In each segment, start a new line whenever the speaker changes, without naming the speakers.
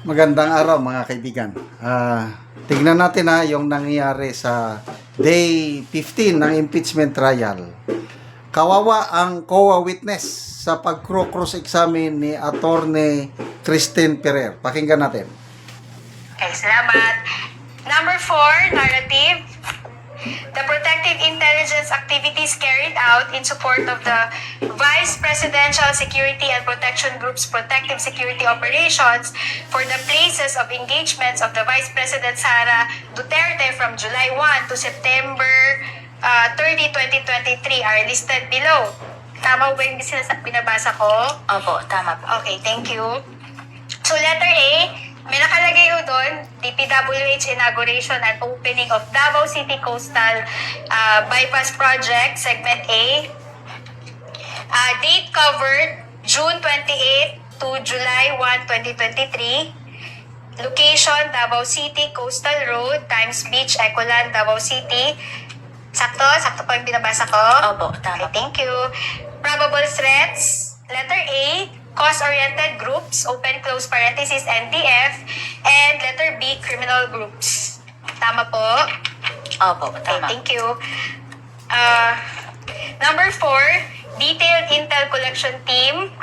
Magandang araw mga kaibigan. Tingnan natin yung nangyayari sa day 15 ng impeachment trial. Kawawa ang COA witness sa pag-cross-examine ni Attorney Christine Ferrer. Pakinggan natin.
Okay, salamat. Number 4, narrative. The protective intelligence activities carried out in support of the Vice Presidential Security and Protection Group's protective security operations for the places of engagements of the Vice President Sara Duterte from July 1 to September 30, 2023 are listed below. Tama ba yung binabasa ko?
Opo, tama po.
Okay, thank you. So letter A, may nakalagay ho doon, DPWH inauguration and opening of Davao City Coastal Bypass Project, Segment A. Date covered, June 28 to July 1, 2023. Location, Davao City Coastal Road, Times Beach, Ecoland, Davao City. Sakto? Sakto po yung binabasa ko?
Opo, tama.
Okay, thank you. Probable threats, letter A, cause-oriented groups, open close parenthesis, NDF, and letter B, criminal groups. Tama po?
Opo,
Okay,
tama.
thank you. Number 4, detailed intel collection team,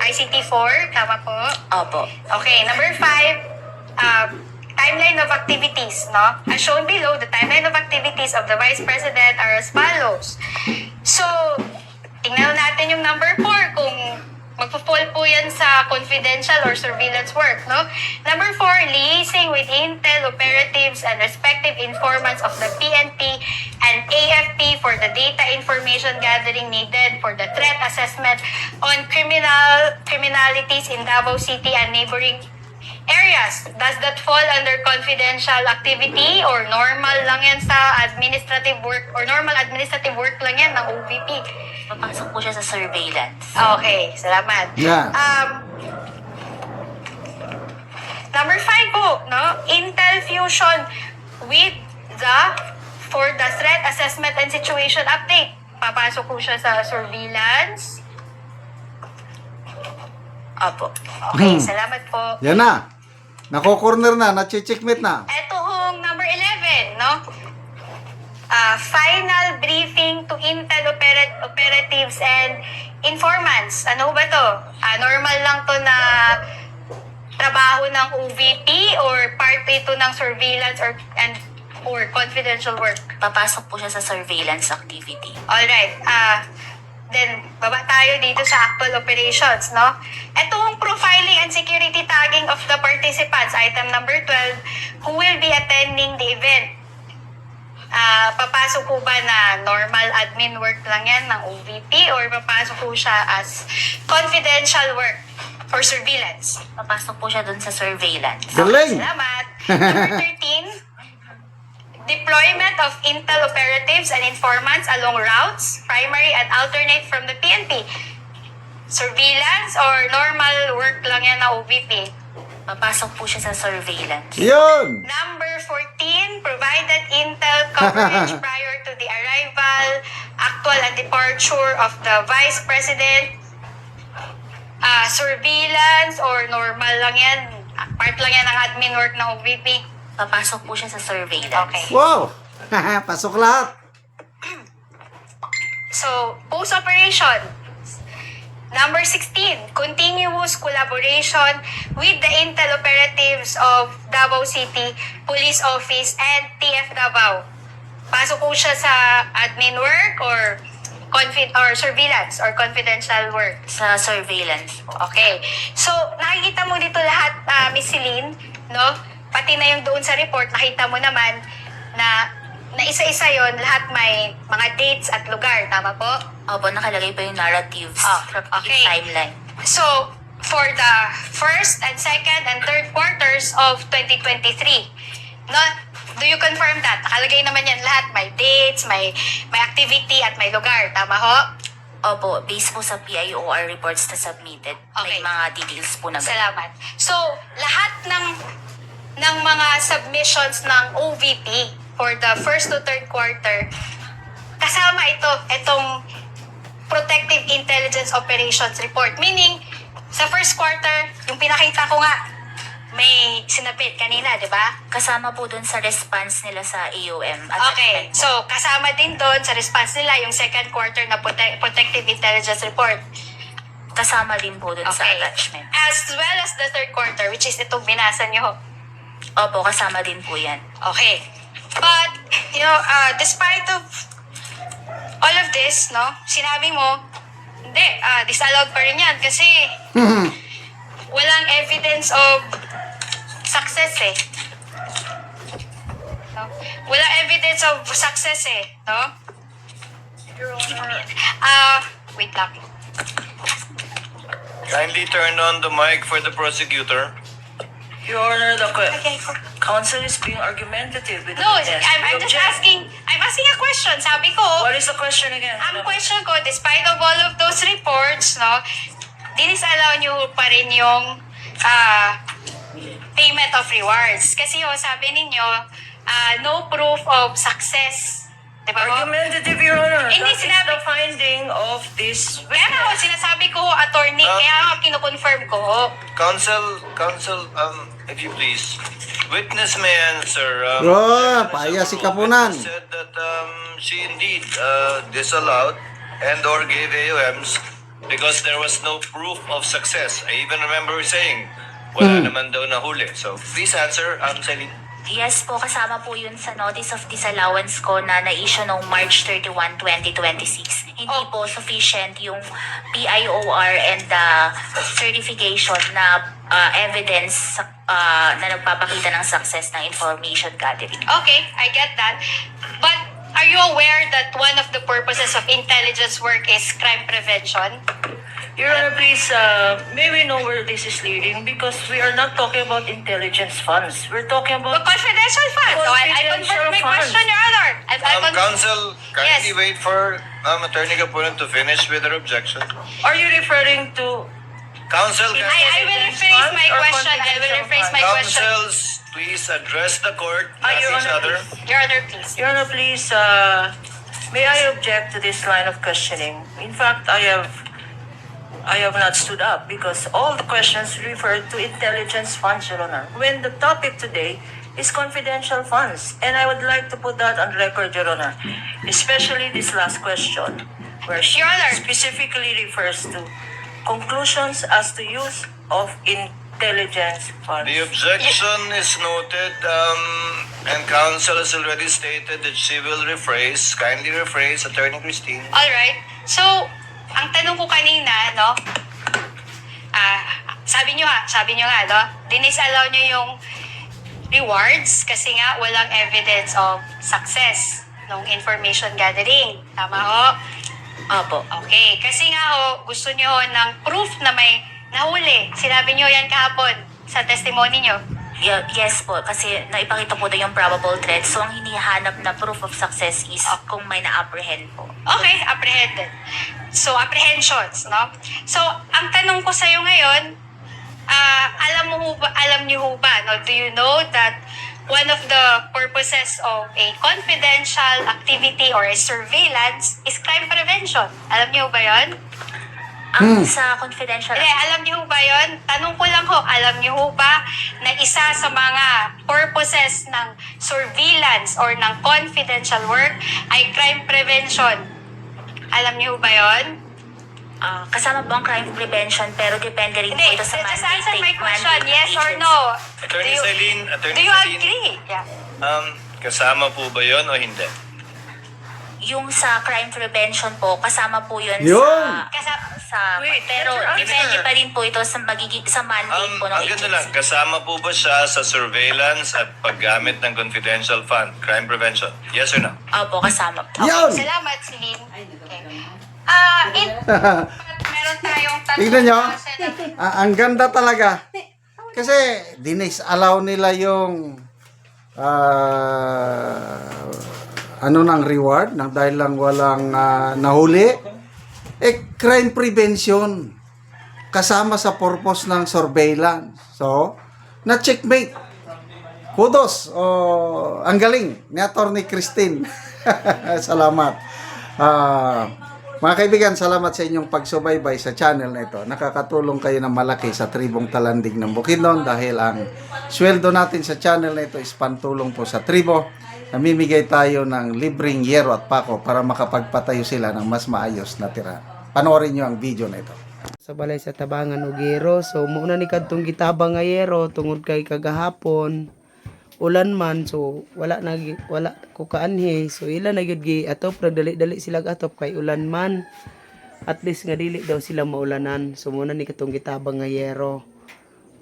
ICT4, tama po?
Opo.
Okay, number 5, timeline of activities, no? As shown below, the timeline of activities of the Vice President are as follows. So, tingnan natin yung number 4 kung magpo-fall po yan sa confidential or surveillance work, no? Number 4, liaising with intel operatives and respective informants of the PNP and AFP for the data information gathering needed for the threat assessment on criminalities in Davao City and neighboring areas. Does that fall under confidential activity or normal lang yan sa administrative work or normal administrative work lang yan ng OVP?
Papasok po siya sa surveillance.
Okay, salamat.
Yeah.
Number 5 po, no? Intel fusion with for the threat assessment and situation update. Papasok po siya sa surveillance.
Opo.
Okay, salamat po.
Yan na. Nako-corner na, na-checkmate na.
Ito hong number 11, no? Final briefing to intel operatives and informants. Ano ba to? Normal lang to na trabaho ng OVP or part ito ng surveillance or confidential work?
Papasok po siya sa surveillance activity.
Alright. Then, baba tayo dito sa actual operations, no? Itong profiling and security tagging of the participants, item number 12, who will be attending the event. Papasok po ba na normal admin work lang yan ng OVP or papasok po siya as confidential work for surveillance?
Papasok po siya dun sa surveillance.
Galing!
Salamat. Number 13, deployment of intel operatives and informants along routes, primary and alternate from the PNP. Surveillance or normal work lang yan na OVP?
Papasok po siya sa surveillance.
Yun!
Number 14, provided intel coverage prior to the arrival, actual and departure of the Vice President. Surveillance or normal lang yan? Part lang yan ng admin work ng OVP?
Papasok po siya sa surveillance.
Okay.
Wow! Pasok lahat.
So, post-operation. Number 16, continuous collaboration with the intel operatives of Davao City Police Office and TF Davao. Pasok po siya sa admin work or surveillance or confidential work.
Sa surveillance po.
Okay. So, nakikita mo dito lahat, Miss Celine, no? Pati na yung doon sa report, nakita mo naman na isa-isa yon, lahat may mga dates at lugar. Tama po?
Opo, nakalagay pa yung narratives from
okay.
each timeline.
So, for the first and second and third quarters of 2023, no? Do you confirm that? Nakalagay naman yan lahat. May dates, may activity, at may lugar. Tama ho?
Opo, based po sa PIOR reports na submitted.
Okay.
May mga details po na
Salamat. So, lahat ng mga submissions ng OVP for the first to third quarter, kasama itong Protective Intelligence Operations Report. Meaning, sa first quarter, yung pinakita ko nga, may sinabit kanina, di ba?
Kasama po dun sa response nila sa AUM.
Okay, so kasama din doon sa response nila yung second quarter na Protective Intelligence Report.
Kasama din po dun sa
Okay.
attachment.
As well as the third quarter, which is itong binasa nyo.
Opo, kasama din po yan.
Okay. But, despite of all of this, no, sinabi mo, hindi, disallowed pa rin yan kasi walang evidence of success eh. No? Walang evidence of success eh, no? Wait lang.
Kindly turn on the mic for the prosecutor.
Your Honor, the
Okay.
counsel is being argumentative with the
No,
witness.
I'm
We
just
object.
I'm asking a question. Sabi ko,
What is the question again?
ang question ko, despite of all of those reports, no, dinisallow nyo pa rin yung payment of rewards. Kasi sabi ninyo, no proof of success. Diba ho?
Argumentative, Your Honor.
Hindi,
That is
sinabi-
the finding of this
Kaya nga ho, sinasabi ko ho, attorney, kaya nga kinukonfirm ko ho.
Counsel, if you please. Witness may answer.
Paaya si Kapunan.
Said that she indeed disallowed and or gave AUMs because there was no proof of success. I even remember her saying, wala naman daw nahuli. So, please answer, Celine.
Yes po, kasama po yun sa notice of disallowance ko na na-issue noong March 31, 2026. Hindi po sufficient yung PIOR and the certification na evidence na nagpapakita ng success ng information gathering.
Okay, I get that. But are you aware that one of the purposes of intelligence work is crime prevention?
Your Honor, please, may we know where this is leading? Because we are not talking about intelligence funds. We're talking
But
about...
confidential funds. So I confirm my
Confidential
question, Your Honor.
Counsel, kindly
Yes.
wait for Attorney Kapunan to finish with her objection.
Are you referring to...
Counsel,
I will rephrase my question. I will rephrase my question.
counsels, please address the court, not
Your
each
Honor,
other.
Your Honor, please.
Your Honor, please, may I object to this line of questioning? In fact, I have not stood up because all the questions refer to intelligence funds, Your Honor. When the topic today is confidential funds, and I would like to put that on record, Your Honor, especially this last question, where she
Your Honor.
specifically refers to conclusions as to use of intelligence funds.
The objection is noted, and counsel has already stated that she will rephrase, kindly rephrase, Attorney Christine.
Alright. So, ang tanong ko kanina, no? Sabi nyo nga, no? Dinisallow nyo yung rewards kasi nga walang evidence of success ng information gathering. Tama ho?
Opo.
Okay. Kasi nga ho, gusto nyo ho ng proof na may nahuli. Sinabi nyo yan kahapon sa testimony nyo.
Yes po, kasi naipakita po doon yung probable threat. So, ang hinihanap na proof of success is kung may na-apprehend po.
Okay, apprehended. So, apprehensions, no? So, ang tanong ko sa'yo ngayon, alam niyo ho ba, no? Do you know that one of the purposes of a confidential activity or a surveillance is crime prevention? Alam niyo ba yon?
Ang sa confidential...
Hindi, alam niyo ba yon? Tanong ko lang ho, alam niyo ho ba na isa sa mga purposes ng surveillance or ng confidential work ay crime prevention? Alam niyo ba yon?
kasama po ang crime prevention pero depende rin po
Hindi,
ito sa
just
mandate.
answer my question,
mandate
yes or
agency.
no?
Attorney Celine, Attorney
Do you
Celine.
agree? Yeah.
Kasama po ba yon o hindi?
Yung sa crime prevention po, kasama po yun
Yun!
sa
Wait,
pero
let her
depende
answer.
pa rin po ito sa magiging sa mandate po ng
Ang ganda lang,
agency.
kasama po ba siya sa surveillance at paggamit ng confidential fund, crime prevention? Yes or no?
Opo, kasama po.
Yun!
Salamat, Celine. Okay. Meron tayong tatlong
Tignan nyo.
klase ng-
Ang ganda talaga. Kasi dinis-allow nila yung ano ng reward nang dahil lang walang nahuli. Crime prevention kasama sa purpose ng surveillance. So, na-checkmate. Kudos. Ang galing ni Attorney Christine. Salamat. Mga kaibigan, salamat sa inyong pagsubaybay sa channel na ito. Nakakatulong kayo ng malaki sa tribong Talandig ng Bukidnon dahil ang sweldo natin sa channel na ito is pantulong po sa tribo. Namimigay tayo ng libreng yero at pako para makapagpatayo sila ng mas maayos na tirahan. Panoorin nyo ang video na ito.
Sa balay sa Tabangan ug Yero. So muna ni kadtong gitabang nga Yero tungod kay kagahapon ulan man, so wala ko kaanhi, so ila na gyud gi atop, nagdali-dali sila atop kay ulan man, at least nga dili daw sila maulanan. So muna ni katong gitabang nga Yero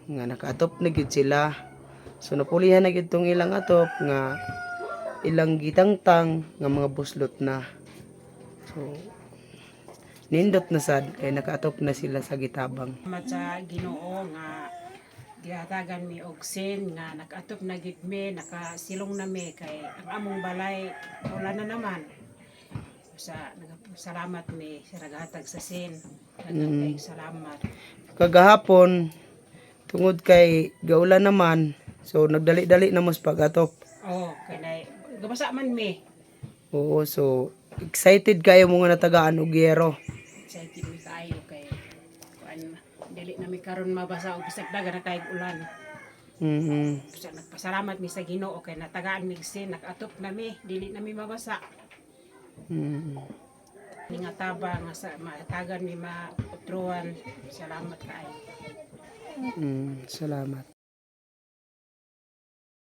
nga nakaatop na gyud sila. So napulihan na gyud tong ilang atop nga ilang gitangtang nga mga buslot na. So nindot na sad kay nakaatop na sila sa gitabang.
Salamat sa Ginoo nga gihatagan mi og sin nga nakaatop na gid mi, nakasilong na mi kay ang among balay wala na naman. Salamat mi sa naghatag sa sin. Kay salamat.
Kagahapon tungod kay gaulan naman, so nagdali-dali na mas pag-atop.
Oh, kay gabasa man mi.
Oo, so excited kayo mga natagaan og Yero.
Excited mi kaayo kay kuan dili na mi karon mabasa og bisag dagan na kay ulan. So, nagpasalamat mi sa Ginoo kay natagaan mi sin, nakaatop na mi, dili na mi mabasa. Nga taba nga sa matagan mi mautruan. Salamat kaayo.
Salamat.